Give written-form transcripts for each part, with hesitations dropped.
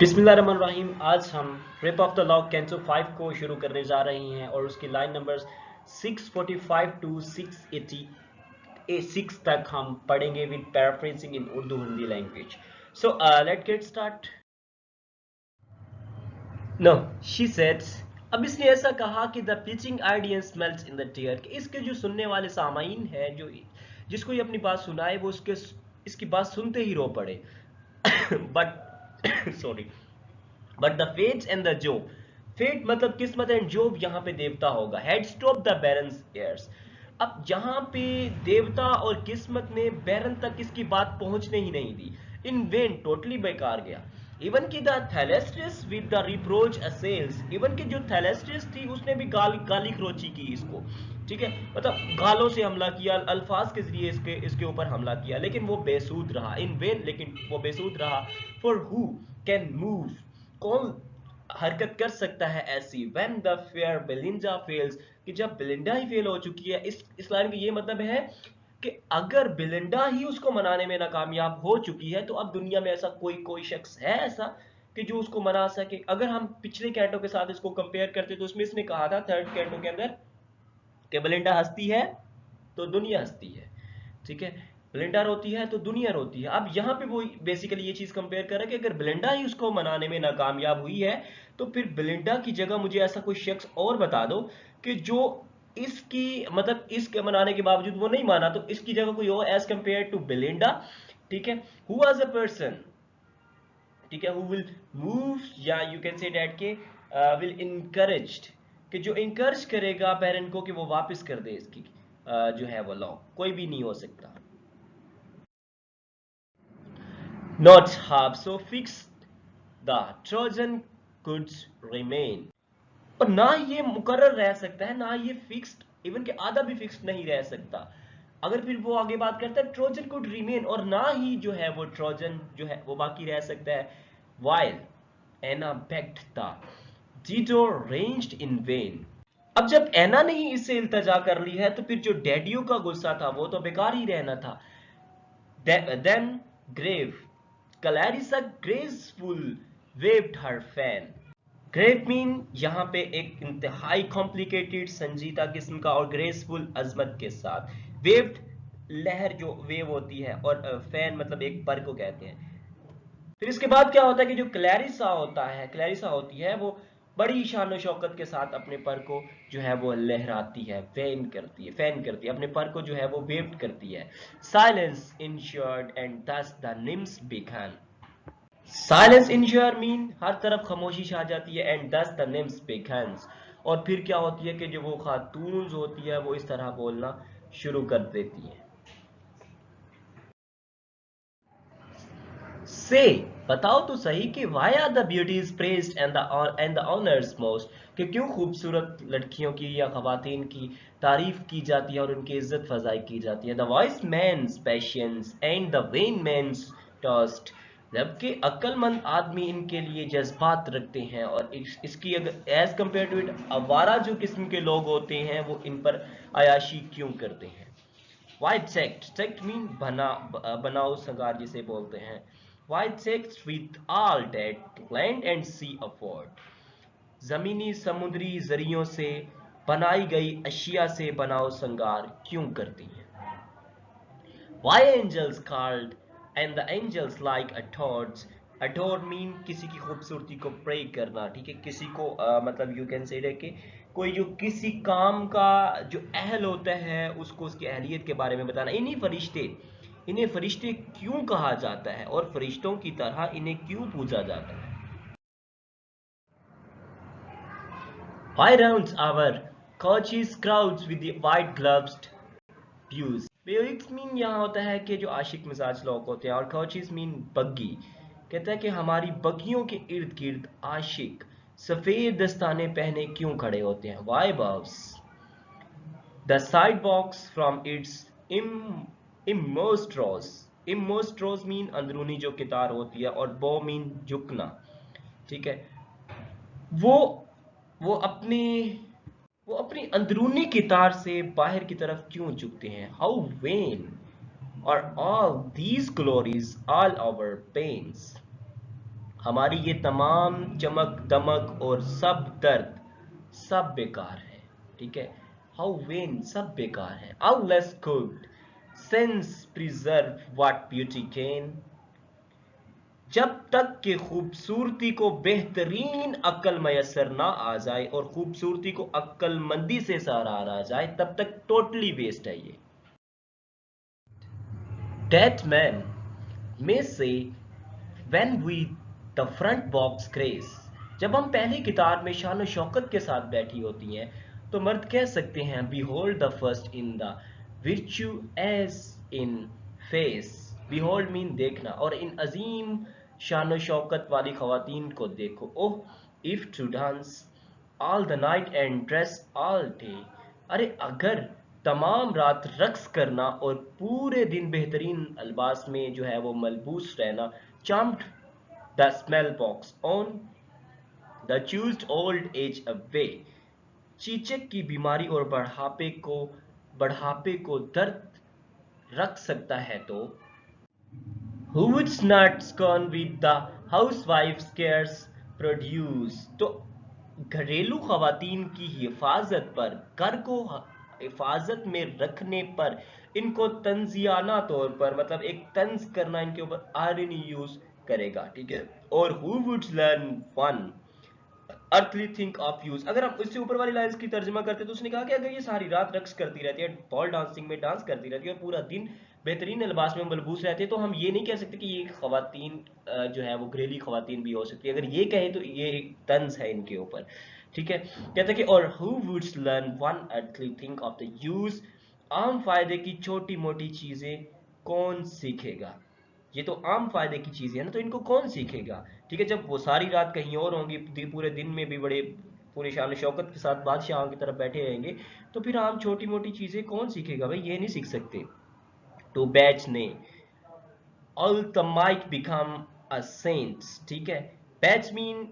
बिस्मिल्लाहिर्रहमानिर्रहीम। आज हम रिप ऑफ द लॉक कैंसो 5 को शुरू करने जा रहे हैं और उसकी लाइन नंबर 645 टू 686 तक हम पढ़ेंगे with paraphrasing in Urdu Hindi language. So let get start. No she said, अब इसने ऐसा कहा कि the pitying audience melts in the tear, कि इसके जो सुनने वाले सामाईन हैं, जो जिसको ये अपनी बात सुनाए वो इसकी बात सुनते ही रो पड़े। But sorry, but the fates and the Jove, fate मतलब किस्मत एंड जोब यहाँ पे देवता होगा, had stop the barons ears. अब यहाँ पे देवता और किस्मत ने बैरन तक इसकी बात पहुंचने ही नहीं दी। इन वेन, टोटली बेकार गया। इवन की the Thalestris with the reproach assails, even की जो थैलेस्ट्रिस थी उसने भी गाली खरोची की इसको, ठीक है, मतलब गालों से हमला किया, अल्फाज के जरिए इसके ऊपर हमला किया, लेकिन वो बेसूद रहा। इन वेन, लेकिन वो बेसूद रहा। फॉर हु कैन मूव, कौन हरकत कर सकता है ऐसी। When the fair Belinda fails, कि जब बेलिंडा ही फेल हो चुकी है। इस लाइन का ये मतलब है कि अगर बेलिंडा ही उसको मनाने में नाकामयाब हो चुकी है तो अब दुनिया में ऐसा कोई शख्स है ऐसा कि जो उसको मना सके। अगर हम पिछले कैंटो के साथ इसको कंपेयर करते तो उसमें इसने कहा था थर्ड कैंटो के अंदर कि बेलिंडा हंसती है तो दुनिया हंसती है, ठीक है, बेलिंडा रोती है तो दुनिया रोती है। अब यहाँ पे वो बेसिकली ये चीज कंपेयर कर रहा है कि अगर बेलिंडा ही उसको मनाने में नाकामयाब हुई है तो फिर बेलिंडा की जगह मुझे ऐसा कोई शख्स और बता दो कि जो इसकी मतलब इसके मनाने के बावजूद वो नहीं माना, तो इसकी जगह कोई और एज कंपेयर टू बेलिंडा, ठीक है। हु वाज अ पर्सन, ठीक है, हु विल मूव, या यू कैन से डैट के विल इनकरेज्ड, कि जो इंकरेज करेगा पेरेंट को कि वो वापस कर दे इसकी जो है वो लॉ, कोई भी नहीं हो सकता। Not half so fix the Trojan could remain, और ना ये मुकर्रर रह सकता है ना ये फिक्स्ड, इवन के आधा भी फिक्स्ड नहीं रह सकता। अगर फिर वो आगे बात करता है ट्रोजन कुड रिमेन, और ना ही जो है वो ट्रोजन जो है वो बाकी रह सकता है। While Anna begged the Dido raged in vain, अब जब एना ने ही इससे इल्तजा कर ली है तो फिर जो डैडियो का गुस्सा था वो तो बेकार ही रहना था। Then grave Clarissa graceful waved her fan, grave mean यहाँ पे एक इंतहाई कॉम्प्लिकेटेड संजीदा किस्म का और ग्रेसफुल अजमत के साथ, वेव्ड लहर जो वेव होती है, और फैन मतलब एक पर को कहते हैं। फिर इसके बाद क्या होता है कि जो क्लैरिसा होता है, क्लैरिसा होती है वो बड़ी शान शौकत के साथ अपने पर को जो है वो लहराती है, फैन करती है अपने पर को जो है वो वेव्ड करती है। Silence ensued and thus the nymphs began, silence ensue mean हर तरफ खामोशी छा जाती है, and thus the NIMS begins, और फिर क्या होती है कि जो वो खातून होती है वो इस तरह बोलना शुरू कर देती है। से, बताओ तो सही कि why are the beauties praised and the honours most, कि क्यों खूबसूरत लड़कियों की या खवातीन की तारीफ की जाती है और उनकी इज्जत फजाई की जाती है। The wise man's passions and the vain man's toast, जबकि अक्लमंद आदमी इनके लिए जज्बात रखते हैं, और इसकी अगर एज कंपेयर टू इट अवारा जो किस्म के लोग होते हैं वो इन पर अयाशी क्यों करते हैं। वाइट सेक्ट, सेक्ट मीन बनाओ संगार जिसे बोलते हैं। Why decked with all that land and sea afford, जमीनी समुद्री जरियों से बनाई गई अशिया से बनाओ संगार क्यों करती हैं। Why angels called and the angels like adored, adore mean किसी की खूबसूरती को प्रे करना, ठीक है, किसी को मतलब यू कैन से कि कोई जो किसी काम का जो अहल होता है उसको उसकी अहलियत के बारे में बताना। इन्हें फरिश्ते क्यों कहा जाता है और फरिश्तों की तरह इन्हें क्यों पूजा जाता है। Why rounds our coaches crowds with the white gloved views? Beaux mean यहाँ होता है कि जो आशिक मिजाज लोग होते हैं, और coaches मीन बग्गी, कहता है कि हमारी बग्गियों के इर्द गिर्द आशिक सफेद दस्ताने पहने क्यों खड़े होते हैं। Why bows the sidewalks from its immost rows? immost rows mean अंदरूनी जो कितार होती है, और bow मीन झुकना, ठीक है। वो वो अपनी वो अपनी अंदरूनी कितार से बाहर की तरफ क्यों झुकते हैं। How vain are all these glories all our pains, हमारी ये तमाम चमक दमक और सब दर्द सब बेकार है, ठीक है। हाउ वेन, सब बेकार है। How less could sense preserve what beauty can, जब तक कि खूबसूरती को बेहतरीन अक्ल मैसर ना आ जाए और खूबसूरती को अक्लमंदी से सराहा जाए तब तक टोटली वेस्ट है ये। That man may say when we the front box grace, जब हम पहली कितार में शान शौकत के साथ बैठी होती हैं तो मर्द कह सकते हैं behold the first in the virtue as in face, behold mean देखना, और इन अजीम शान शौकत वाली खवातीन को देखो। ओह if to dance all the night and dress all day, अरे अगर तमाम रात रक्स करना और पूरे दिन बेहतरीन अल्बास में जो है वो मलबूस रहना, charmed the smallpox on the chased old age away, चीचक की बीमारी और बढ़ापे को दर्द रख सकता है, तो who would not scorn with the housewife's cares produce, तो घरेलू खवातीन की हिफाजत पर, घर को हिफाजत में रखने पर इनको तंजियाना तौर पर, मतलब एक तंज करना इनके ऊपर आयरनी यूज करेगा, ठीक है। और who would learn one earthly think of use, अगर हम इससे ऊपर वाली लाइंस की तर्जमा करते तो उसने कहा कि अगर ये सारी रात रक्स करती रहती है, बॉल डांसिंग में डांस करती रहती है और पूरा दिन बेहतरीन लिबास में मलबूस रहती है, तो हम ये नहीं कह सकते कि ये खवातीन जो है वो घरेली खवातीन भी हो सकती है। अगर ये कहें तो ये एक तंज है इनके ऊपर, ठीक है। कहता है कि और who would learn one earthly think of the use, आम फायदे की छोटी मोटी चीजें कौन सीखेगा, ये तो आम फायदे की चीजें है ना, तो इनको कौन सीखेगा, ठीक है। जब वो सारी रात कहीं और होंगी, पूरे दिन में भी बड़े पूरे शान शौकत के साथ बादशाह की तरफ बैठे रहेंगे, तो फिर आम छोटी मोटी चीजें कौन सीखेगा भाई, ये नहीं सीख सकते। तो बैच ने ऑल द माइक बिकम अ सेंट्स, ठीक है। बैच मीन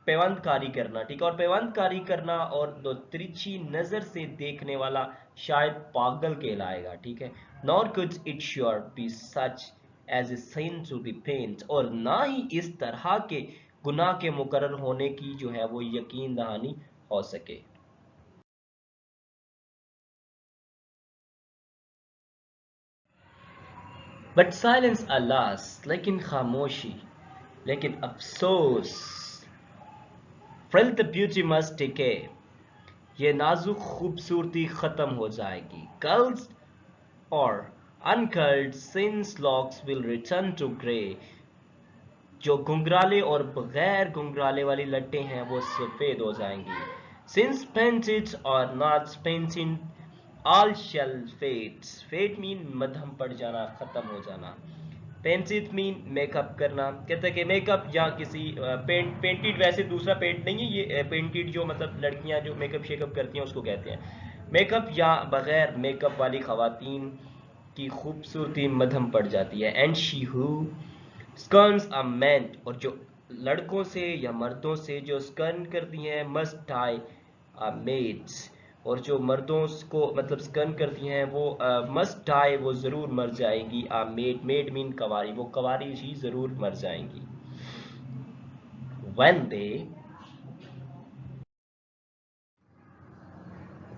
पेवंदकारी करना, ठीक है, और पेवंदकारी करना और दो तिरछी नजर से देखने वाला शायद पागल कहलाएगा, ठीक है। Nor could it sure be such as a sin to be paint, और ना ही इस तरह के गुनाह के मुकर्रर होने की जो है वो यकीन दहानी हो सके। बट साइलेंस अलास, लेकिन खामोशी, लेकिन अफसोस, frail the beauty must decay, ये नाजुक खूबसूरती खत्म हो जाएगी। गर्ल्स और uncurled since locks will return to grey, जो घुंघराले और बगैर घुंघराले वाली लट्टें हैं वो सफेद हो जाएंगी। Since painted or not painted all shall fade, fade mean मध्यम पड़ जाना, खत्म हो जाना। पेंटेड मीन मेकअप करना, कहते हैं कि मेकअप या किसी पेंटेड, वैसे दूसरा पेंट नहीं है ये, पेंटेड जो मतलब लड़कियां जो मेकअप शेकअप करती हैं उसको कहते हैं मेकअप, या बगैर मेकअप वाली खवातीन की खूबसूरती मध्यम पड़ जाती है। And she who scorns a man, और जो लड़कों से या मर्दों से जो स्कर्न करती हैं, मस्ट डाई अ मेड्स, और जो मर्दों को मतलब स्कर्न करती हैं वो मस्ट डाई, वो जरूर मर जाएंगी। अ मेड, मेड मीन कवारी, वो कवारी ही जरूर मर जाएंगी। When they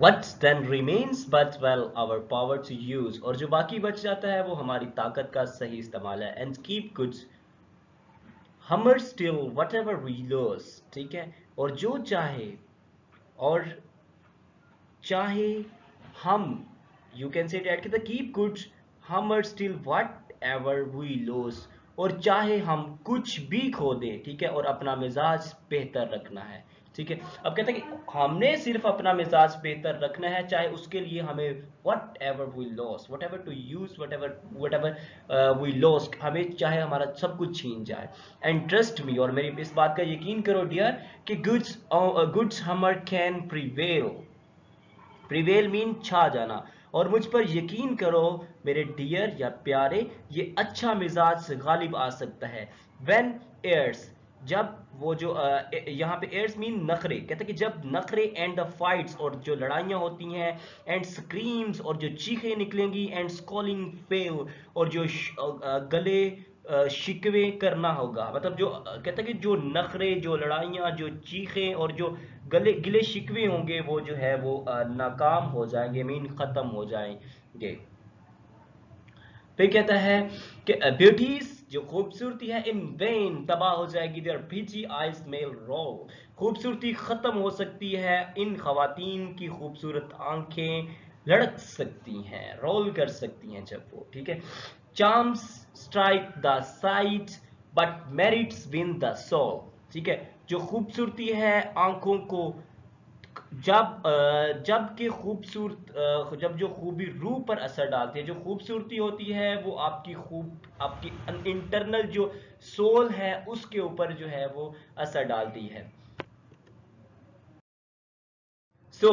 What then remains but well our power to use, और जो बाकी बच जाता है वो हमारी ताकत का सही इस्तेमाल है। And keep goods humour still whatever we lose, ठीक है। और जो चाहे, और चाहे हम, you can say that, the keep good humour still whatever we lose, और चाहे हम कुछ भी खो दें, ठीक है, और अपना मिजाज बेहतर रखना है, ठीक है। अब कहते हैं कि हमने सिर्फ अपना मिजाज बेहतर रखना है, चाहे उसके लिए हमें whatever we lose, whatever to use, whatever we lost, हमें चाहे हमारा सब कुछ छीन जाए। एंड ट्रस्ट मी, और मेरी इस बात का यकीन करो डियर, कि गुड्स हमर कैन प्रिवेल, प्रिवेल मीन छा जाना, और मुझ पर यकीन करो मेरे डियर या प्यारे, ये अच्छा मिजाज से गालिब आ सकता है। व्हेन एयर्स, जब वो जो यहाँ पे एयर्स मीन नखरे, कहते हैं कि जब नखरे, एंड द फाइट्स, और जो लड़ाइयाँ होती हैं, एंड स्क्रीम्स, और जो चीखें निकलेंगी, एंड स्कॉलिंग फेल, और जो गले शिकवे करना होगा, मतलब जो कहता है कि जो नखरे, जो लड़ाइयाँ, जो चीखें और जो गले गिले शिकवे होंगे वो जो है वो नाकाम हो जाएंगे, मीन खत्म हो जाएंगे। फिर कहता है कि ब्यूटीज जो खूबसूरती है इन वेन तबाह हो जाएगी, there Peechi eyes mail role, खूबसूरती खत्म हो सकती है, इन खवातीन की खूबसूरत आंखें लड़क सकती हैं, रोल कर सकती हैं जब वो, ठीक है। Charms strike the sight but merits win the soul, ठीक है। जो खूबसूरती है आंखों को, जब के खूबसूरत जब जो खूबी रूह पर असर डालती है, जो खूबसूरती होती है वो आपकी इंटरनल जो सोल है उसके ऊपर जो है वो असर डालती है। सो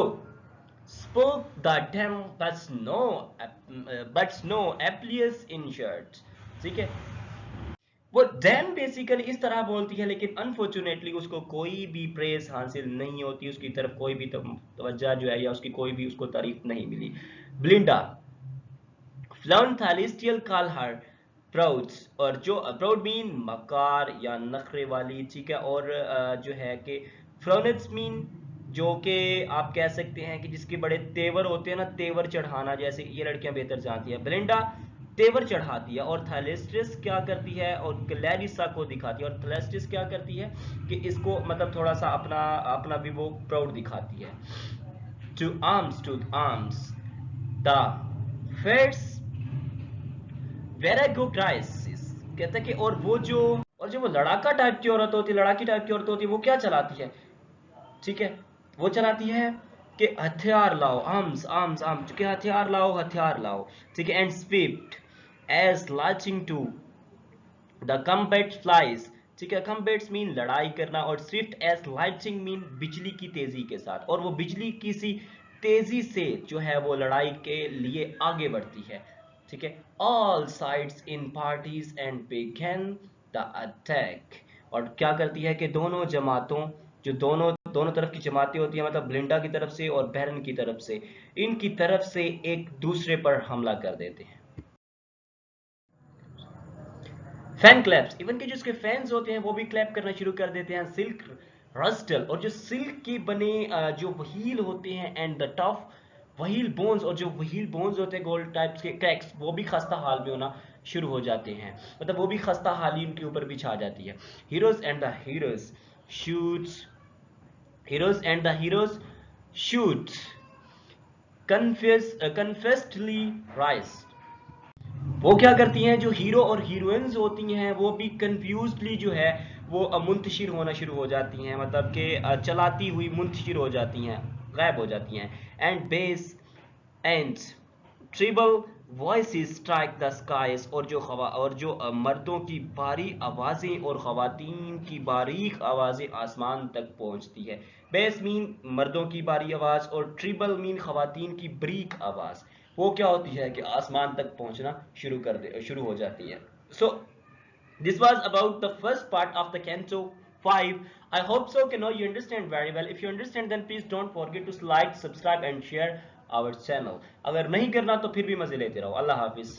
spoke the dam but no Appius in shirt, ठीक है। वो डैन बेसिकली इस तरह बोलती है, लेकिन अनफॉर्चुनेटली उसको कोई भी प्रेस हासिल नहीं होती, उसकी तरफ कोई भी तवज्जो जो है या उसकी कोई भी उसको तारीफ नहीं मिली। ब्लिंडा फ्लाउन थैलिस्टियल कॉल हर प्राउड्स, और जो प्राउड मीन मकार या नखरे वाली, ठीक है। और जो है कि फ्रोनेट्स मीन जो कि आप कह सकते हैं कि जिसके बड़े तेवर होते हैं ना, तेवर चढ़ाना, जैसे ये लड़कियां बेहतर जानती है। ब्लिंडा तेवर चढ़ाती है, और थैलेस्टिस क्या करती है, और क्लैरिसा को दिखाती है, और थैलेस्टिस क्या करती है कि इसको मतलब थोड़ा सा अपना अपना भी वो प्राउड दिखाती है। टू आर्म्स द फेट्स वेरागोग्राइसिस, कहता है कि और जो वो लड़ाका टाइप की औरत होती है, लड़ाकी टाइप की औरत होती है, वो क्या चलाती है, ठीक है। वो चलाती है कि हथियार लाओ, आर्म्स आर्म्स आर्म्स, कि हथियार लाओ, ठीक है। And swift as lightning to the combat flies, ठीक है। कम्बैट्स मीन लड़ाई करना, और स्विफ्ट एज लाइटिंग मीन बिजली की तेजी के साथ, और वो बिजली की सी तेजी से जो है वो लड़ाई के लिए आगे बढ़ती है, ठीक है। All sides in parties and begin the attack, और क्या करती है कि दोनों जमातों, जो दोनों दोनों तरफ की जमातें होती हैं, मतलब ब्लिंडा की तरफ से और बहरन की तरफ से, इनकी तरफ से एक दूसरे पर हमला कर देते हैं। फैन क्लैप्स, इवन के जो इसके फैंस होते हैं वो भी क्लैप करना शुरू कर देते हैं। सिल्क रस्टल, और जो सिल्क के बने जो व्हील होते हैं, and the tough wheel bones, और जो व्हील बोन्स होते हैं गोल्ड टाइप्स के क्रैक्स, वो भी खस्ता हाल में होना शुरू हो जाते हैं, मतलब वो भी खस्ता हाली उनके ऊपर भी छा जाती है। Heroes and the heroes shouts heroes shouts confusedly rise, वो क्या करती हैं, जो हीरो और हीरोइंस होती हैं वो भी कंफ्यूजली जो है वो मुंतशिर होना शुरू हो जाती हैं, मतलब कि चलाती हुई मुंतशिर हो जाती हैं, गायब हो जाती हैं। And bass and treble voices strike the skies, और जो मर्दों की भारी आवाज़ें और ख़वातीन की बारीक आवाज़ें आसमान तक पहुंचती है। बेस मीन मर्दों की भारी आवाज़, और ट्रिबल मीन ख़वातीन की बारीक आवाज़, वो क्या होती है कि आसमान तक पहुंचना शुरू हो जाती है। सो this was about the first part of the Canto 5. I hope so you know you understand very well. If you understand then please don't forget to like, subscribe and share our channel. अगर नहीं करना तो फिर भी मजे लेते रहो। अल्लाह हाफिज।